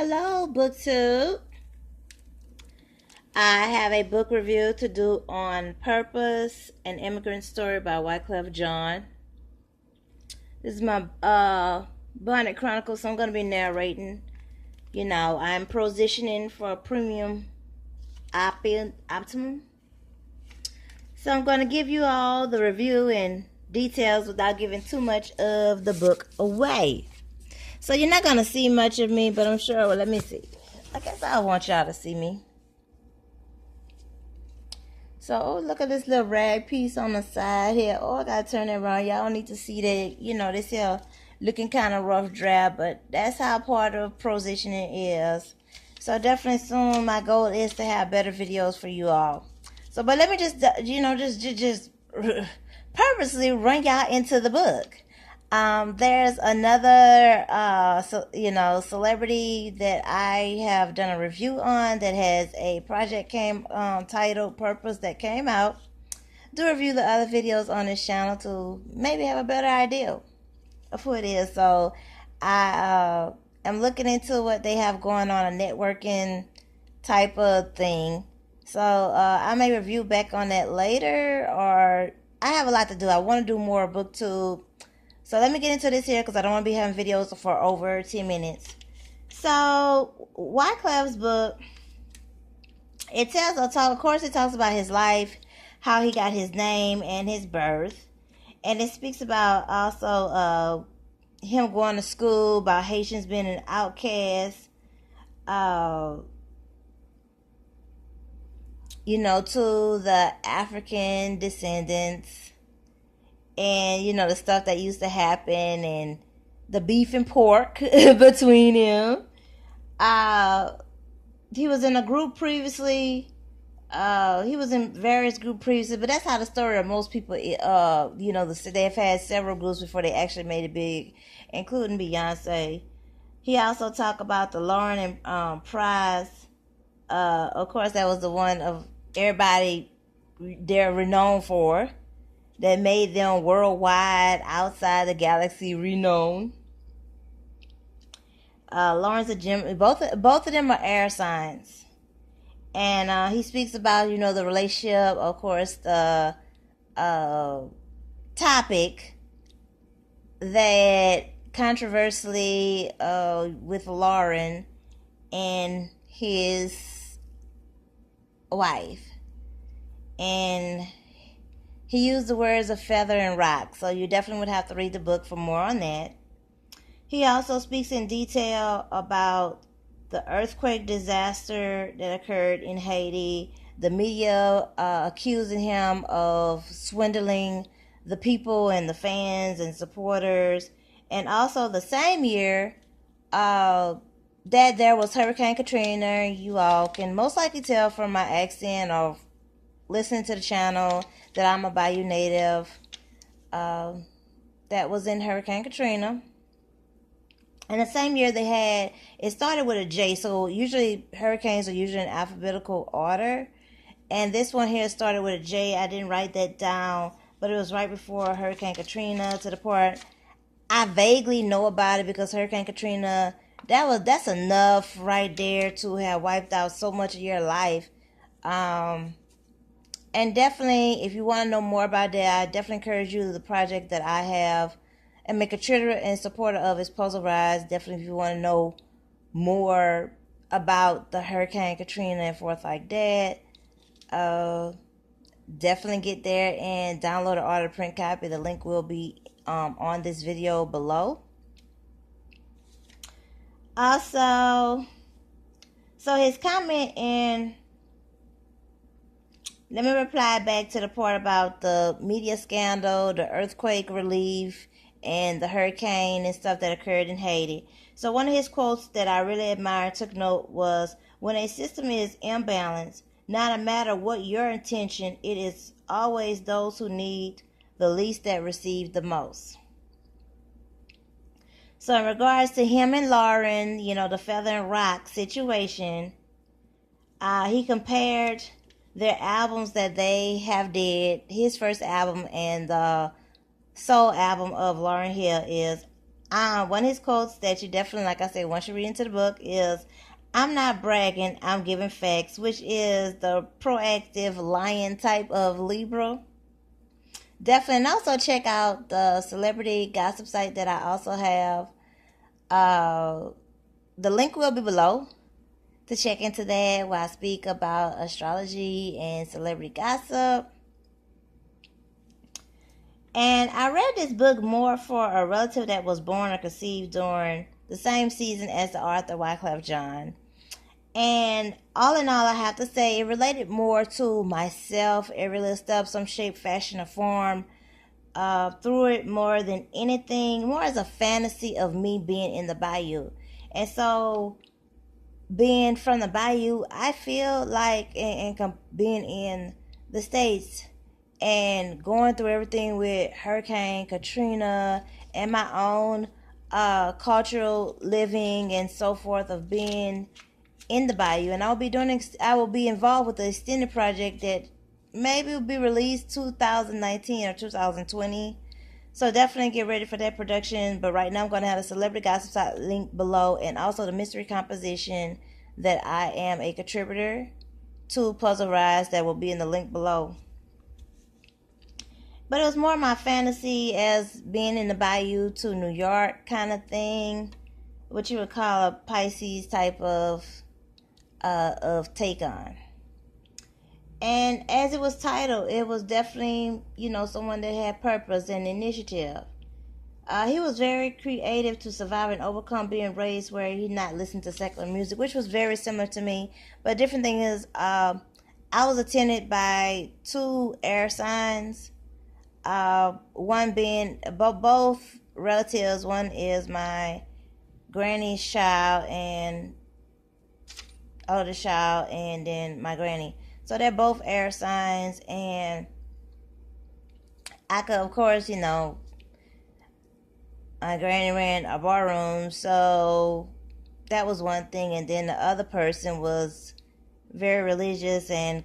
Hello, BookTube. I have a book review to do on Purpose, an Immigrant Story by Wyclef John. This is my Bonnet Chronicles, so I'm going to be narrating. I'm positioning for a premium optimum. So I'm going to give you all the review and details without giving too much of the book away. So you're not going to see much of me, but I'm sure, well, let me see. I guess I want y'all to see me. So, oh, look at this little rag piece on the side here. Oh, I got to turn it around. Y'all don't need to see that, this here looking kind of rough drab, but that's how part of positioning is. So definitely soon my goal is to have better videos for you all. So, but let me just, just purposely run y'all into the book. There's another, celebrity that I have done a review on that has a project titled Purpose that came out. Do review the other videos on this channel to maybe have a better idea of who it is. So I am looking into what they have going on, a networking type of thing. So I may review back on that later, or I have a lot to do. I want to do more BookTube. So let me get into this here because I don't want to be having videos for over 10 minutes. So Wyclef's book, it talks about his life, how he got his name and his birth. And it speaks about also him going to school, about Haitians being an outcast, to the African descendants. And, the stuff that used to happen and the beef and pork between him. He was in a group previously. He was in various groups previously, but that's how the story of most people, they've had several groups before they actually made it big, including Beyonce. He also talked about the Lauren and Prize. Of course, that was the one of everybody they're renowned for, that made them worldwide, outside the galaxy renowned. Lawrence and Jim, both of them are air signs. And he speaks about, the relationship, of course, the topic that controversially with Lauren and his wife. And he used the words of feather and rock, so you definitely would have to read the book for more on that. He also speaks in detail about the earthquake disaster that occurred in Haiti, the media accusing him of swindling the people and the fans and supporters, and also the same year that there was Hurricane Katrina. You all can most likely tell from my accent or listening to the channel that I'm a Bayou native. That was in Hurricane Katrina. And the same year it started with a J, so usually hurricanes are usually in alphabetical order. And this one here started with a J. I didn't write that down, but it was right before Hurricane Katrina, to the part I vaguely know about it, because Hurricane Katrina, that's enough right there to have wiped out so much of your life. And definitely, if you want to know more about that, I definitely encourage you to the project that I have and make a contributor and supporter of is Puzzle Rise. Definitely, if you want to know more about the Hurricane Katrina and forth like that, definitely get there and download or order a print copy. The link will be on this video below. Also, so his comment in... Let me reply back to the part about the media scandal, the earthquake relief, and the hurricane and stuff that occurred in Haiti. So one of his quotes that I really admire and took note was, when a system is imbalanced, not a matter what your intention, it is always those who need the least that receive the most. So in regards to him and Lauren, the feather and rock situation, he compared their albums that they have did. His first album and the soul album of Lauryn Hill is One of his quotes that you definitely, like I said, once you read into the book is, "I'm not bragging, I'm giving facts," which is the proactive lion type of Libra. Definitely, and also check out the celebrity gossip site that I also have. Uh, the link will be below to check into that, where I speak about astrology and celebrity gossip. And I read this book more for a relative that was born or conceived during the same season as the author Wyclef John. And all in all, I have to say it related more to myself, every little step, some shape, fashion, or form. Through it more than anything, more as a fantasy of me being in the bayou. And so, being from the bayou, I feel like, being in the States and going through everything with Hurricane Katrina and my own cultural living and so forth of being in the bayou, and I will be involved with the extended project that maybe will be released 2019 or 2020. So definitely get ready for that production. But right now I'm going to have a celebrity gossip site link below, and also the mystery composition that I am a contributor to Puzzle Rise that will be in the link below. But it was more my fantasy as being in the bayou to New York kind of thing, what you would call a Pisces type of take on. And as it was titled, it was definitely, someone that had purpose and initiative. He was very creative to survive and overcome being raised where he not listened to secular music, which was very similar to me. But the different thing is, I was attended by two air signs. One being both relatives. One is my granny's child and oldest child, and then my granny. So they're both air signs, and I could, of course, my granny ran a bar room, so that was one thing. And then the other person was very religious, and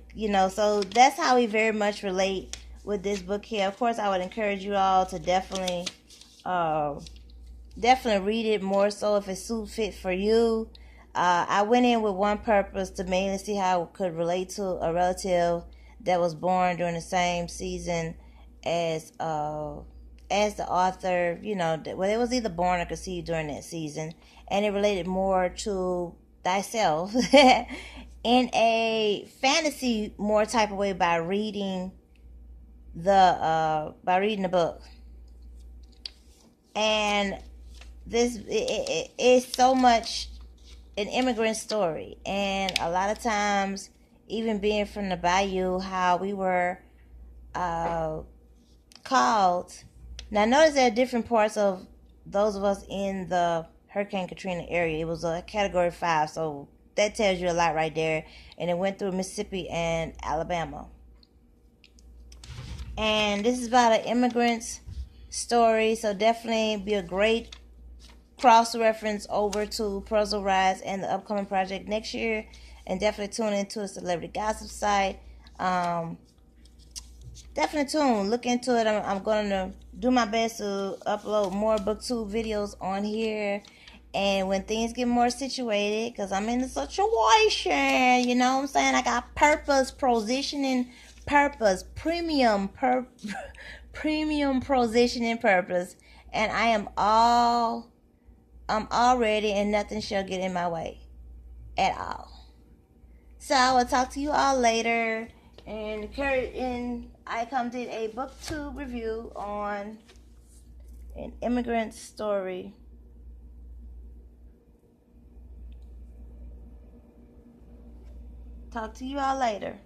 so that's how we very much relate with this book here. Of course, I would encourage you all to definitely read it more so if it's suit fit for you. I went in with one purpose, to mainly see how it could relate to a relative that was born during the same season as the author. Well, it was either born or conceived during that season, and it related more to thyself in a fantasy more type of way by reading the book. And this is so much an immigrant story, and a lot of times, even being from the bayou, how we were called. Now notice there are different parts of those of us in the Hurricane Katrina area. It was a category 5, so that tells you a lot right there. And it went through Mississippi and Alabama. And this is about an immigrant's story, so definitely be a great cross-reference over to Puzzle Rise and the upcoming project next year. And definitely tune into a celebrity gossip site. Definitely tune. Look into it. I'm going to do my best to upload more booktube videos on here. And when things get more situated, because I'm in a situation, you know what I'm saying? I got purpose, positioning, purpose, premium positioning, purpose. And I'm all ready, and nothing shall get in my way at all. So I will talk to you all later. And I did a booktube review on an immigrant story. Talk to you all later.